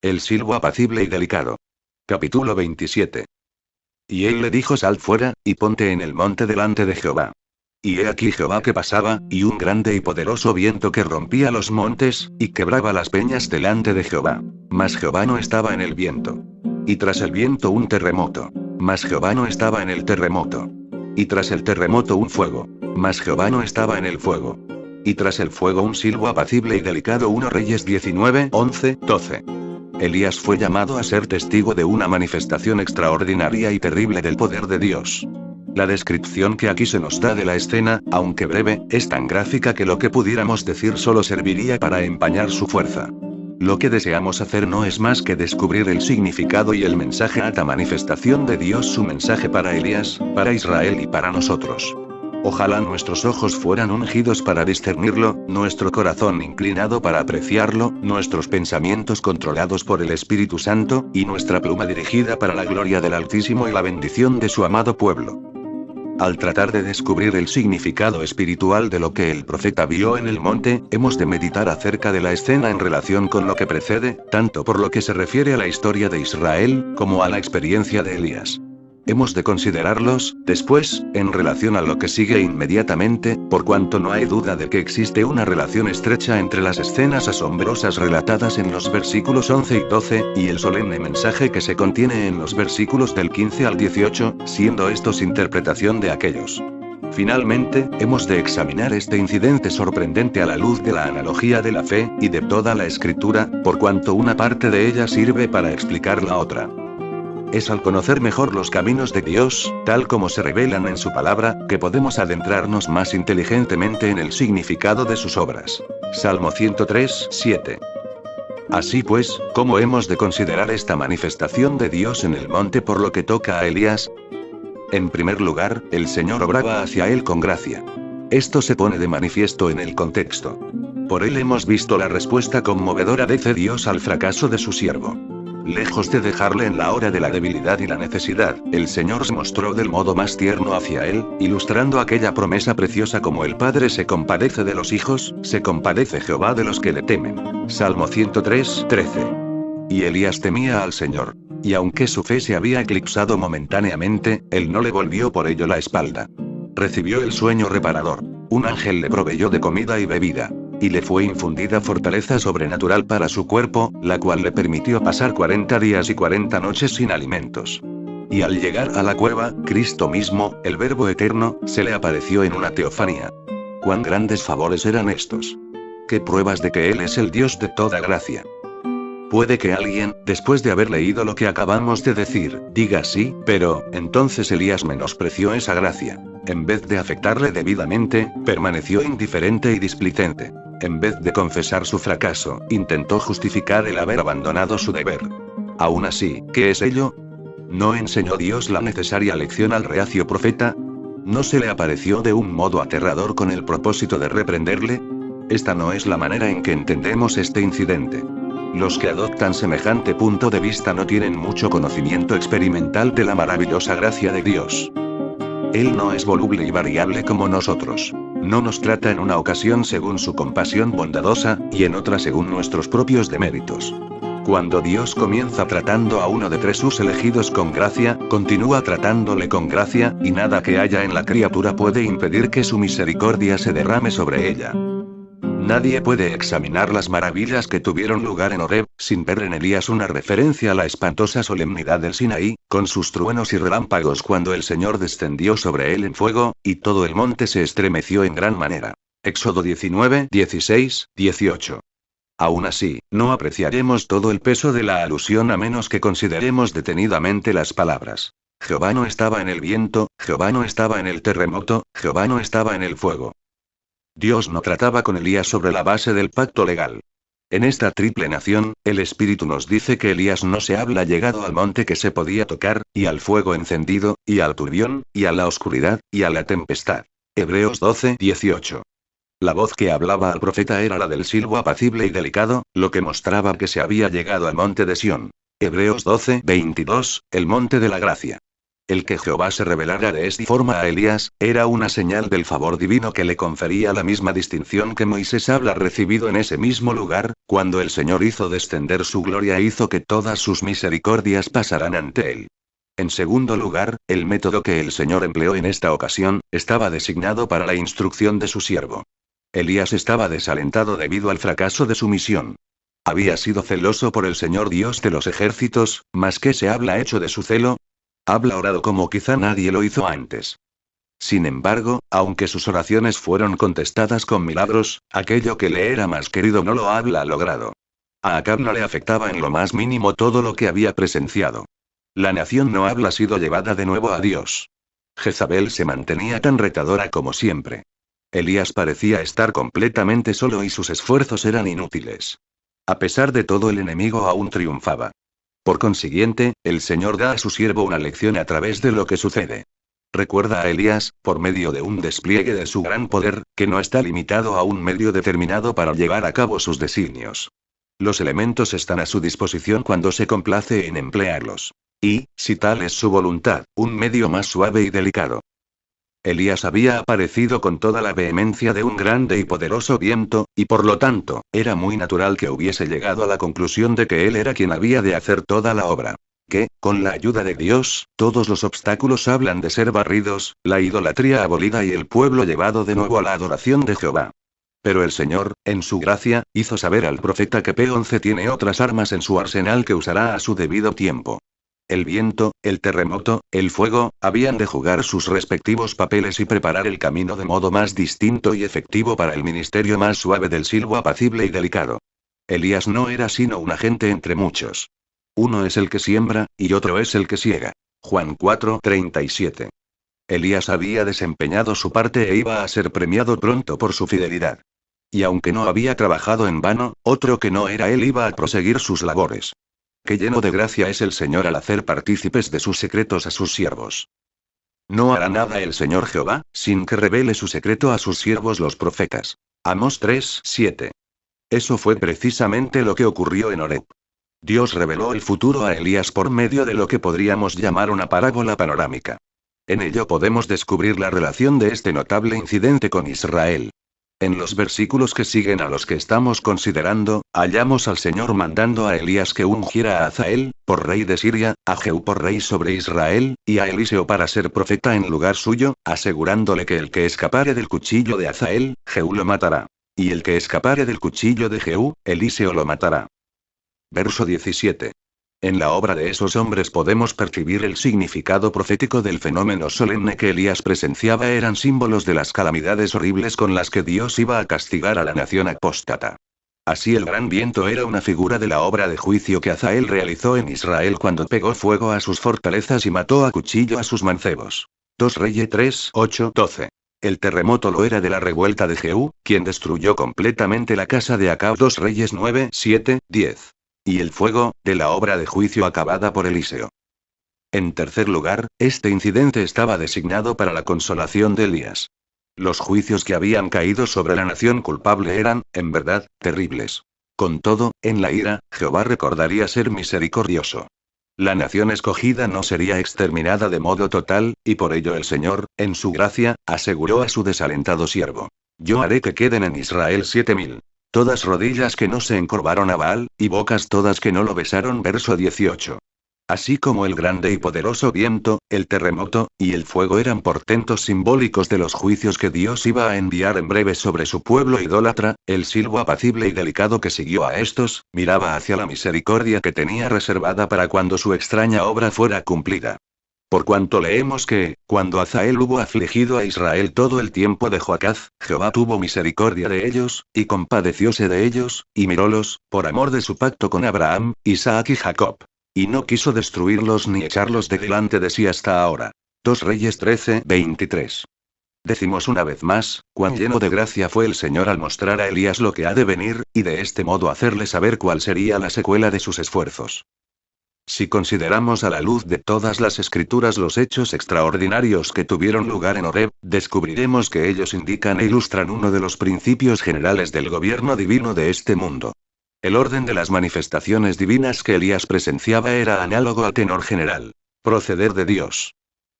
El silbo apacible y delicado. Capítulo 27. Y él le dijo: Sal fuera, y ponte en el monte delante de Jehová. Y he aquí Jehová que pasaba, y un grande y poderoso viento que rompía los montes, y quebraba las peñas delante de Jehová. Mas Jehová no estaba en el viento. Y tras el viento un terremoto. Mas Jehová no estaba en el terremoto. Y tras el terremoto un fuego. Mas Jehová no estaba en el fuego. Y tras el fuego un silbo apacible y delicado. 1 Reyes 19, 11, 12. Elías fue llamado a ser testigo de una manifestación extraordinaria y terrible del poder de Dios. La descripción que aquí se nos da de la escena, aunque breve, es tan gráfica que lo que pudiéramos decir solo serviría para empañar su fuerza. Lo que deseamos hacer no es más que descubrir el significado y el mensaje a esta manifestación de Dios, su mensaje para Elías, para Israel y para nosotros. Ojalá nuestros ojos fueran ungidos para discernirlo, nuestro corazón inclinado para apreciarlo, nuestros pensamientos controlados por el Espíritu Santo, y nuestra pluma dirigida para la gloria del Altísimo y la bendición de su amado pueblo. Al tratar de descubrir el significado espiritual de lo que el profeta vio en el monte, hemos de meditar acerca de la escena en relación con lo que precede, tanto por lo que se refiere a la historia de Israel, como a la experiencia de Elías. Hemos de considerarlos, después, en relación a lo que sigue inmediatamente, por cuanto no hay duda de que existe una relación estrecha entre las escenas asombrosas relatadas en los versículos 11 y 12, y el solemne mensaje que se contiene en los versículos del 15 al 18, siendo estos interpretación de aquellos. Finalmente, hemos de examinar este incidente sorprendente a la luz de la analogía de la fe, y de toda la Escritura, por cuanto una parte de ella sirve para explicar la otra. Es al conocer mejor los caminos de Dios, tal como se revelan en su palabra, que podemos adentrarnos más inteligentemente en el significado de sus obras. Salmo 103, 7. Así pues, ¿cómo hemos de considerar esta manifestación de Dios en el monte por lo que toca a Elías? En primer lugar, el Señor obraba hacia él con gracia. Esto se pone de manifiesto en el contexto. Por él hemos visto la respuesta conmovedora de Dios al fracaso de su siervo. Lejos de dejarle en la hora de la debilidad y la necesidad, el Señor se mostró del modo más tierno hacia él, ilustrando aquella promesa preciosa: como el Padre se compadece de los hijos, se compadece Jehová de los que le temen. Salmo 103, 13. Y Elías temía al Señor. Y aunque su fe se había eclipsado momentáneamente, él no le volvió por ello la espalda. Recibió el sueño reparador. Un ángel le proveyó de comida y bebida. Y le fue infundida fortaleza sobrenatural para su cuerpo, la cual le permitió pasar 40 días y 40 noches sin alimentos. Y al llegar a la cueva, Cristo mismo, el Verbo eterno, se le apareció en una teofanía. ¡Cuán grandes favores eran estos! ¡Qué pruebas de que Él es el Dios de toda gracia! Puede que alguien, después de haber leído lo que acabamos de decir, diga: sí, pero, entonces Elías menospreció esa gracia. En vez de afectarle debidamente, permaneció indiferente y displicente. En vez de confesar su fracaso, intentó justificar el haber abandonado su deber. Aún así, ¿qué es ello? ¿No enseñó Dios la necesaria lección al reacio profeta? ¿No se le apareció de un modo aterrador con el propósito de reprenderle? Esta no es la manera en que entendemos este incidente. Los que adoptan semejante punto de vista no tienen mucho conocimiento experimental de la maravillosa gracia de Dios. Él no es voluble y variable como nosotros. No nos trata en una ocasión según su compasión bondadosa, y en otra según nuestros propios deméritos. Cuando Dios comienza tratando a uno de entre sus elegidos con gracia, continúa tratándole con gracia, y nada que haya en la criatura puede impedir que su misericordia se derrame sobre ella. Nadie puede examinar las maravillas que tuvieron lugar en Horeb, sin ver en Elías una referencia a la espantosa solemnidad del Sinaí, con sus truenos y relámpagos cuando el Señor descendió sobre él en fuego, y todo el monte se estremeció en gran manera. Éxodo 19, 16, 18. Aún así, no apreciaremos todo el peso de la alusión a menos que consideremos detenidamente las palabras. Jehová no estaba en el viento, Jehová no estaba en el terremoto, Jehová no estaba en el fuego. Dios no trataba con Elías sobre la base del pacto legal. En esta triple nación, el Espíritu nos dice que Elías no se habla llegado al monte que se podía tocar, y al fuego encendido, y al turbión, y a la oscuridad, y a la tempestad. Hebreos 12, 18. La voz que hablaba al profeta era la del silbo apacible y delicado, lo que mostraba que se había llegado al monte de Sión. Hebreos 12, 22, el monte de la gracia. El que Jehová se revelara de esta forma a Elías, era una señal del favor divino que le confería la misma distinción que Moisés habla recibido en ese mismo lugar, cuando el Señor hizo descender su gloria e hizo que todas sus misericordias pasaran ante él. En segundo lugar, el método que el Señor empleó en esta ocasión, estaba designado para la instrucción de su siervo. Elías estaba desalentado debido al fracaso de su misión. Había sido celoso por el Señor Dios de los ejércitos, mas ¿qué se habla hecho de su celo? Habla orado como quizá nadie lo hizo antes. Sin embargo, aunque sus oraciones fueron contestadas con milagros, aquello que le era más querido no lo habla logrado. A Acab no le afectaba en lo más mínimo todo lo que había presenciado. La nación no habla sido llevada de nuevo a Dios. Jezabel se mantenía tan retadora como siempre. Elías parecía estar completamente solo y sus esfuerzos eran inútiles. A pesar de todo, el enemigo aún triunfaba. Por consiguiente, el Señor da a su siervo una lección a través de lo que sucede. Recuerda a Elías, por medio de un despliegue de su gran poder, que no está limitado a un medio determinado para llevar a cabo sus designios. Los elementos están a su disposición cuando se complace en emplearlos. Y, si tal es su voluntad, un medio más suave y delicado. Elías había aparecido con toda la vehemencia de un grande y poderoso viento, y por lo tanto, era muy natural que hubiese llegado a la conclusión de que él era quien había de hacer toda la obra. Que, con la ayuda de Dios, todos los obstáculos hablan de ser barridos, la idolatría abolida y el pueblo llevado de nuevo a la adoración de Jehová. Pero el Señor, en su gracia, hizo saber al profeta que P11 tiene otras armas en su arsenal que usará a su debido tiempo. El viento, el terremoto, el fuego, habían de jugar sus respectivos papeles y preparar el camino de modo más distinto y efectivo para el ministerio más suave del silbo apacible y delicado. Elías no era sino un agente entre muchos. Uno es el que siembra, y otro es el que siega. Juan 4:37. Elías había desempeñado su parte e iba a ser premiado pronto por su fidelidad. Y aunque no había trabajado en vano, otro que no era él iba a proseguir sus labores. Qué lleno de gracia es el Señor al hacer partícipes de sus secretos a sus siervos. No hará nada el Señor Jehová, sin que revele su secreto a sus siervos los profetas. Amós 3:7. Eso fue precisamente lo que ocurrió en Horeb. Dios reveló el futuro a Elías por medio de lo que podríamos llamar una parábola panorámica. En ello podemos descubrir la relación de este notable incidente con Israel. En los versículos que siguen a los que estamos considerando, hallamos al Señor mandando a Elías que ungiera a Hazael, por rey de Siria, a Jehú por rey sobre Israel, y a Eliseo para ser profeta en lugar suyo, asegurándole que el que escapare del cuchillo de Hazael, Jehú lo matará. Y el que escapare del cuchillo de Jehú, Eliseo lo matará. Verso 17. En la obra de esos hombres podemos percibir el significado profético del fenómeno solemne que Elías presenciaba. Eran símbolos de las calamidades horribles con las que Dios iba a castigar a la nación apóstata. Así el gran viento era una figura de la obra de juicio que Hazael realizó en Israel cuando pegó fuego a sus fortalezas y mató a cuchillo a sus mancebos. 2 Reyes 3:8-12. El terremoto lo era de la revuelta de Jehú, quien destruyó completamente la casa de Acab. 2 Reyes 9:7-10. Y el fuego, de la obra de juicio acabada por Eliseo. En tercer lugar, este incidente estaba designado para la consolación de Elías. Los juicios que habían caído sobre la nación culpable eran, en verdad, terribles. Con todo, en la ira, Jehová recordaría ser misericordioso. La nación escogida no sería exterminada de modo total, y por ello el Señor, en su gracia, aseguró a su desalentado siervo: yo haré que queden en Israel 7000. Todas rodillas que no se encorvaron a Baal, y bocas todas que no lo besaron. Verso 18. Así como el grande y poderoso viento, el terremoto, y el fuego eran portentos simbólicos de los juicios que Dios iba a enviar en breve sobre su pueblo idólatra, el silbo apacible y delicado que siguió a estos, miraba hacia la misericordia que tenía reservada para cuando su extraña obra fuera cumplida. Por cuanto leemos que, cuando Hazael hubo afligido a Israel todo el tiempo de Joacaz, Jehová tuvo misericordia de ellos, y compadecióse de ellos, y mirólos, por amor de su pacto con Abraham, Isaac y Jacob. Y no quiso destruirlos ni echarlos de delante de sí hasta ahora. 2 Reyes 13:23. Decimos una vez más, cuán lleno de gracia fue el Señor al mostrar a Elías lo que ha de venir, y de este modo hacerle saber cuál sería la secuela de sus esfuerzos. Si consideramos a la luz de todas las escrituras los hechos extraordinarios que tuvieron lugar en Horeb, descubriremos que ellos indican e ilustran uno de los principios generales del gobierno divino de este mundo. El orden de las manifestaciones divinas que Elías presenciaba era análogo al tenor general: proceder de Dios.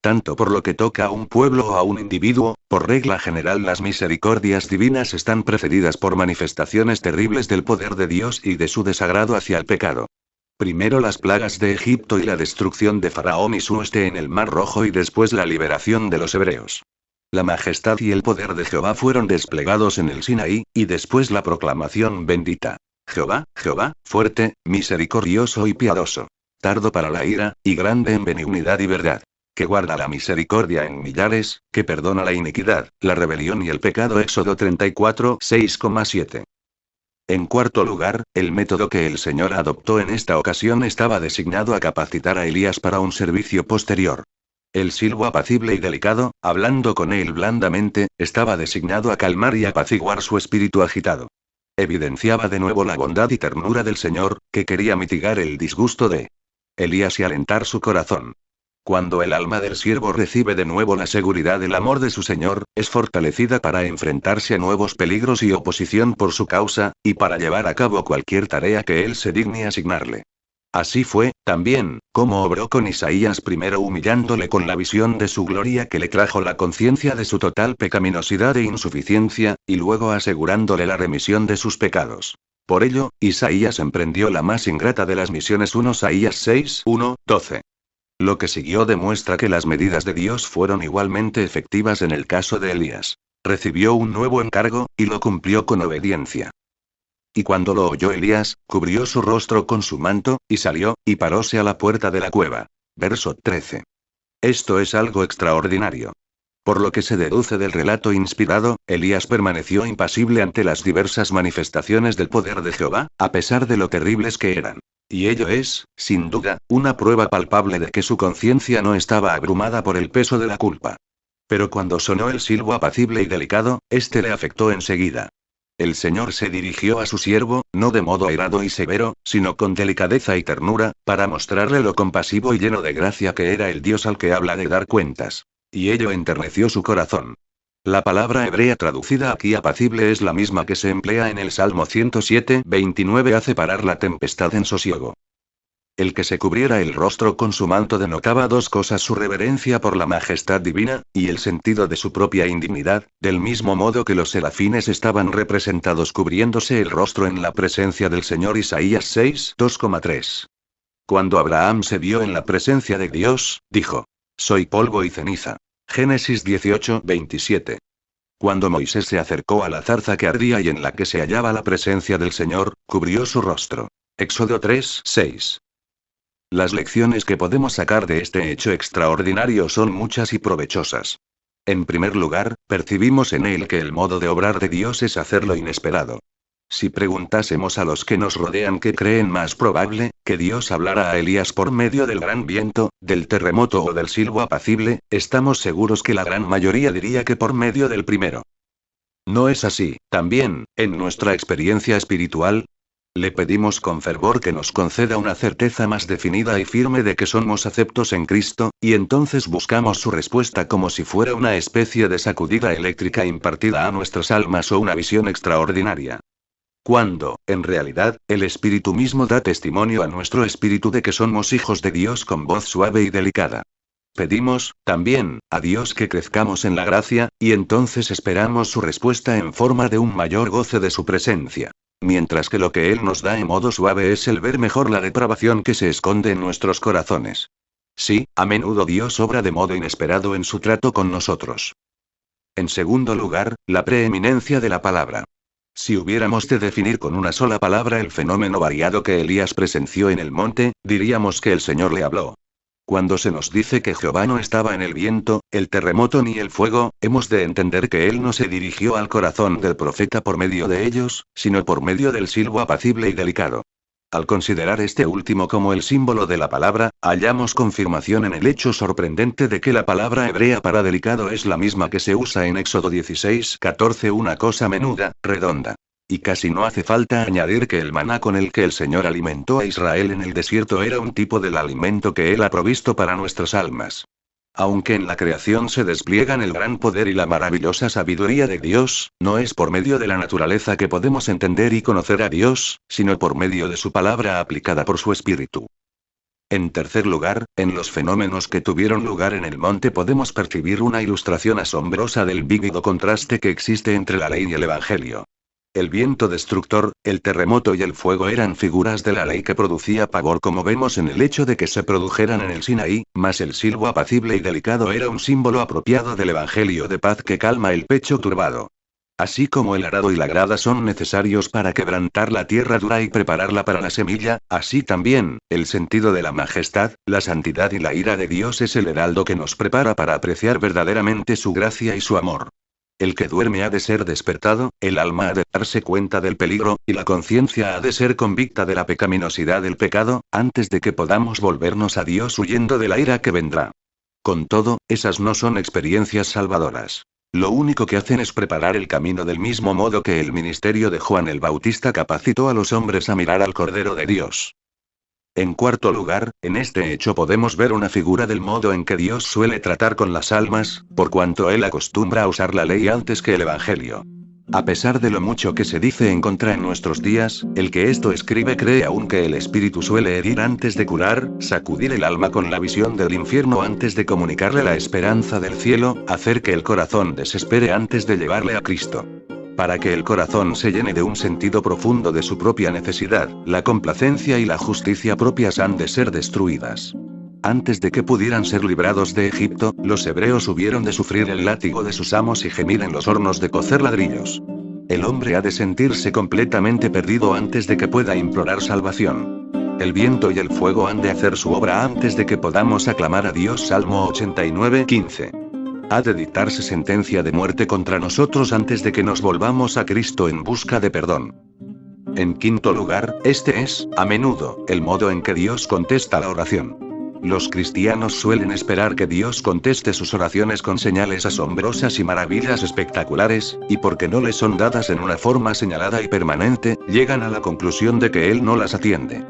Tanto por lo que toca a un pueblo o a un individuo, por regla general las misericordias divinas están precedidas por manifestaciones terribles del poder de Dios y de su desagrado hacia el pecado. Primero las plagas de Egipto y la destrucción de Faraón y su hueste en el Mar Rojo y después la liberación de los hebreos. La majestad y el poder de Jehová fueron desplegados en el Sinaí, y después la proclamación bendita. Jehová, Jehová, fuerte, misericordioso y piadoso. Tardo para la ira, y grande en benignidad y verdad. Que guarda la misericordia en millares, que perdona la iniquidad, la rebelión y el pecado. Éxodo 34, 6,7. En cuarto lugar, el método que el Señor adoptó en esta ocasión estaba designado a capacitar a Elías para un servicio posterior. El silbo apacible y delicado, hablando con él blandamente, estaba designado a calmar y apaciguar su espíritu agitado. Evidenciaba de nuevo la bondad y ternura del Señor, que quería mitigar el disgusto de Elías y alentar su corazón. Cuando el alma del siervo recibe de nuevo la seguridad del amor de su Señor, es fortalecida para enfrentarse a nuevos peligros y oposición por su causa, y para llevar a cabo cualquier tarea que Él se digne asignarle. Así fue, también, como obró con Isaías, primero humillándole con la visión de su gloria que le trajo la conciencia de su total pecaminosidad e insuficiencia, y luego asegurándole la remisión de sus pecados. Por ello, Isaías emprendió la más ingrata de las misiones. 1 Isaías 6, 1, 12. Lo que siguió demuestra que las medidas de Dios fueron igualmente efectivas en el caso de Elías. Recibió un nuevo encargo, y lo cumplió con obediencia. Y cuando lo oyó Elías, cubrió su rostro con su manto, y salió, y paróse a la puerta de la cueva. Verso 13. Esto es algo extraordinario. Por lo que se deduce del relato inspirado, Elías permaneció impasible ante las diversas manifestaciones del poder de Jehová, a pesar de lo terribles que eran. Y ello es, sin duda, una prueba palpable de que su conciencia no estaba abrumada por el peso de la culpa. Pero cuando sonó el silbo apacible y delicado, este le afectó enseguida. El Señor se dirigió a su siervo, no de modo airado y severo, sino con delicadeza y ternura, para mostrarle lo compasivo y lleno de gracia que era el Dios al que habla de dar cuentas. Y ello enterneció su corazón. La palabra hebrea traducida aquí apacible es la misma que se emplea en el Salmo 107, 29 hace parar la tempestad en sosiego. El que se cubriera el rostro con su manto denotaba dos cosas: su reverencia por la majestad divina, y el sentido de su propia indignidad, del mismo modo que los serafines estaban representados cubriéndose el rostro en la presencia del Señor. Isaías 6, 2,3. Cuando Abraham se vio en la presencia de Dios, dijo: soy polvo y ceniza. Génesis 18, 27. Cuando Moisés se acercó a la zarza que ardía y en la que se hallaba la presencia del Señor, cubrió su rostro. Éxodo 3, 6. Las lecciones que podemos sacar de este hecho extraordinario son muchas y provechosas. En primer lugar, percibimos en él que el modo de obrar de Dios es hacer lo inesperado. Si preguntásemos a los que nos rodean qué creen más probable, que Dios hablara a Elías por medio del gran viento, del terremoto o del silbo apacible, estamos seguros que la gran mayoría diría que por medio del primero. No es así. También, en nuestra experiencia espiritual, le pedimos con fervor que nos conceda una certeza más definida y firme de que somos aceptos en Cristo, y entonces buscamos su respuesta como si fuera una especie de sacudida eléctrica impartida a nuestras almas o una visión extraordinaria. Cuando, en realidad, el Espíritu mismo da testimonio a nuestro espíritu de que somos hijos de Dios con voz suave y delicada. Pedimos, también, a Dios que crezcamos en la gracia, y entonces esperamos su respuesta en forma de un mayor goce de su presencia. Mientras que lo que Él nos da en modo suave es el ver mejor la depravación que se esconde en nuestros corazones. Sí, a menudo Dios obra de modo inesperado en su trato con nosotros. En segundo lugar, la preeminencia de la palabra. Si hubiéramos de definir con una sola palabra el fenómeno variado que Elías presenció en el monte, diríamos que el Señor le habló. Cuando se nos dice que Jehová no estaba en el viento, el terremoto ni el fuego, hemos de entender que Él no se dirigió al corazón del profeta por medio de ellos, sino por medio del silbo apacible y delicado. Al considerar este último como el símbolo de la palabra, hallamos confirmación en el hecho sorprendente de que la palabra hebrea para delicado es la misma que se usa en Éxodo 16, 14, una cosa menuda, redonda. Y casi no hace falta añadir que el maná con el que el Señor alimentó a Israel en el desierto era un tipo del alimento que Él ha provisto para nuestras almas. Aunque en la creación se despliegan el gran poder y la maravillosa sabiduría de Dios, no es por medio de la naturaleza que podemos entender y conocer a Dios, sino por medio de su palabra aplicada por su Espíritu. En tercer lugar, en los fenómenos que tuvieron lugar en el monte podemos percibir una ilustración asombrosa del vívido contraste que existe entre la ley y el Evangelio. El viento destructor, el terremoto y el fuego eran figuras de la ley que producía pavor, como vemos en el hecho de que se produjeran en el Sinaí, mas el silbo apacible y delicado era un símbolo apropiado del Evangelio de paz que calma el pecho turbado. Así como el arado y la grada son necesarios para quebrantar la tierra dura y prepararla para la semilla, así también, el sentido de la majestad, la santidad y la ira de Dios es el heraldo que nos prepara para apreciar verdaderamente su gracia y su amor. El que duerme ha de ser despertado, el alma ha de darse cuenta del peligro, y la conciencia ha de ser convicta de la pecaminosidad del pecado, antes de que podamos volvernos a Dios huyendo de la ira que vendrá. Con todo, esas no son experiencias salvadoras. Lo único que hacen es preparar el camino del mismo modo que el ministerio de Juan el Bautista capacitó a los hombres a mirar al Cordero de Dios. En cuarto lugar, en este hecho podemos ver una figura del modo en que Dios suele tratar con las almas, por cuanto Él acostumbra a usar la ley antes que el Evangelio. A pesar de lo mucho que se dice en contra en nuestros días, el que esto escribe cree aún que el Espíritu suele herir antes de curar, sacudir el alma con la visión del infierno antes de comunicarle la esperanza del cielo, hacer que el corazón desespere antes de llevarle a Cristo. Para que el corazón se llene de un sentido profundo de su propia necesidad, la complacencia y la justicia propias han de ser destruidas. Antes de que pudieran ser librados de Egipto, los hebreos hubieron de sufrir el látigo de sus amos y gemir en los hornos de cocer ladrillos. El hombre ha de sentirse completamente perdido antes de que pueda implorar salvación. El viento y el fuego han de hacer su obra antes de que podamos aclamar a Dios. Salmo 89:15. Ha de dictarse sentencia de muerte contra nosotros antes de que nos volvamos a Cristo en busca de perdón. En quinto lugar, este es, a menudo, el modo en que Dios contesta la oración. Los cristianos suelen esperar que Dios conteste sus oraciones con señales asombrosas y maravillas espectaculares, y porque no les son dadas en una forma señalada y permanente, llegan a la conclusión de que Él no las atiende.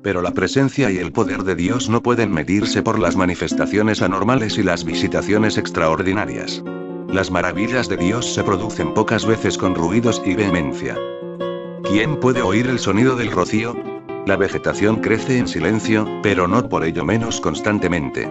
Pero la presencia y el poder de Dios no pueden medirse por las manifestaciones anormales y las visitaciones extraordinarias. Las maravillas de Dios se producen pocas veces con ruidos y vehemencia. ¿Quién puede oír el sonido del rocío? La vegetación crece en silencio, pero no por ello menos constantemente.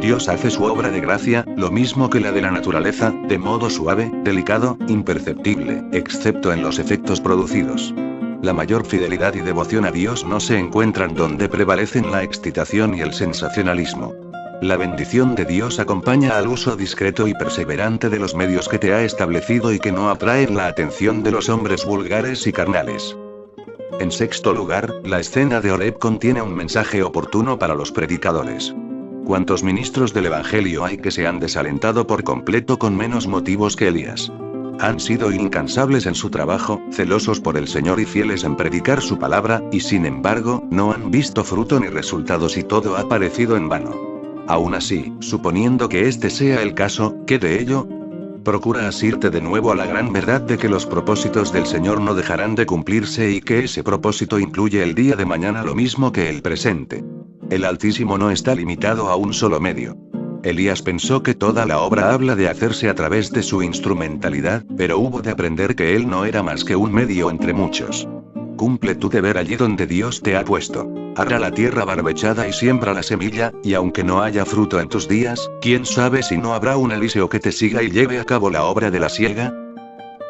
Dios hace su obra de gracia, lo mismo que la de la naturaleza, de modo suave, delicado, imperceptible, excepto en los efectos producidos. La mayor fidelidad y devoción a Dios no se encuentran donde prevalecen la excitación y el sensacionalismo. La bendición de Dios acompaña al uso discreto y perseverante de los medios que te ha establecido y que no atraen la atención de los hombres vulgares y carnales. En sexto lugar, la escena de Horeb contiene un mensaje oportuno para los predicadores. ¿Cuántos ministros del Evangelio hay que se han desalentado por completo con menos motivos que Elías? Han sido incansables en su trabajo, celosos por el Señor y fieles en predicar su palabra, y sin embargo, no han visto fruto ni resultados y todo ha parecido en vano. Aún así, suponiendo que este sea el caso, ¿qué de ello? Procura asirte de nuevo a la gran verdad de que los propósitos del Señor no dejarán de cumplirse y que ese propósito incluye el día de mañana lo mismo que el presente. El Altísimo no está limitado a un solo medio. Elías pensó que toda la obra habla de hacerse a través de su instrumentalidad, pero hubo de aprender que él no era más que un medio entre muchos. Cumple tu deber allí donde Dios te ha puesto. Arra la tierra barbechada y siembra la semilla, y aunque no haya fruto en tus días, ¿quién sabe si no habrá un Eliseo que te siga y lleve a cabo la obra de la siega?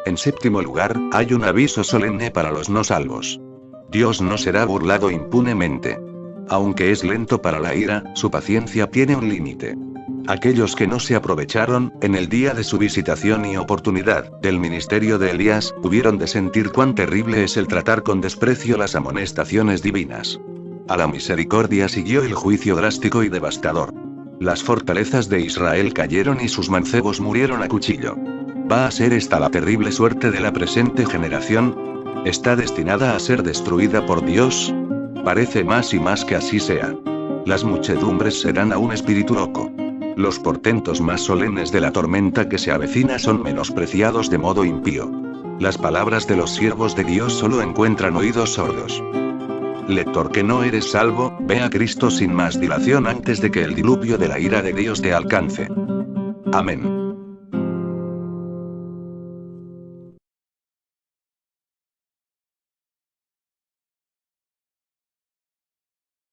En séptimo lugar, hay un aviso solemne para los no salvos. Dios no será burlado impunemente. Aunque es lento para la ira, su paciencia tiene un límite. Aquellos que no se aprovecharon, en el día de su visitación y oportunidad, del ministerio de Elías, hubieron de sentir cuán terrible es el tratar con desprecio las amonestaciones divinas. A la misericordia siguió el juicio drástico y devastador. Las fortalezas de Israel cayeron y sus mancebos murieron a cuchillo. ¿Va a ser esta la terrible suerte de la presente generación? ¿Está destinada a ser destruida por Dios? Parece más y más que así sea. Las muchedumbres serán a un espíritu loco. Los portentos más solemnes de la tormenta que se avecina son menospreciados de modo impío. Las palabras de los siervos de Dios solo encuentran oídos sordos. Lector que no eres salvo, ve a Cristo sin más dilación antes de que el diluvio de la ira de Dios te alcance. Amén.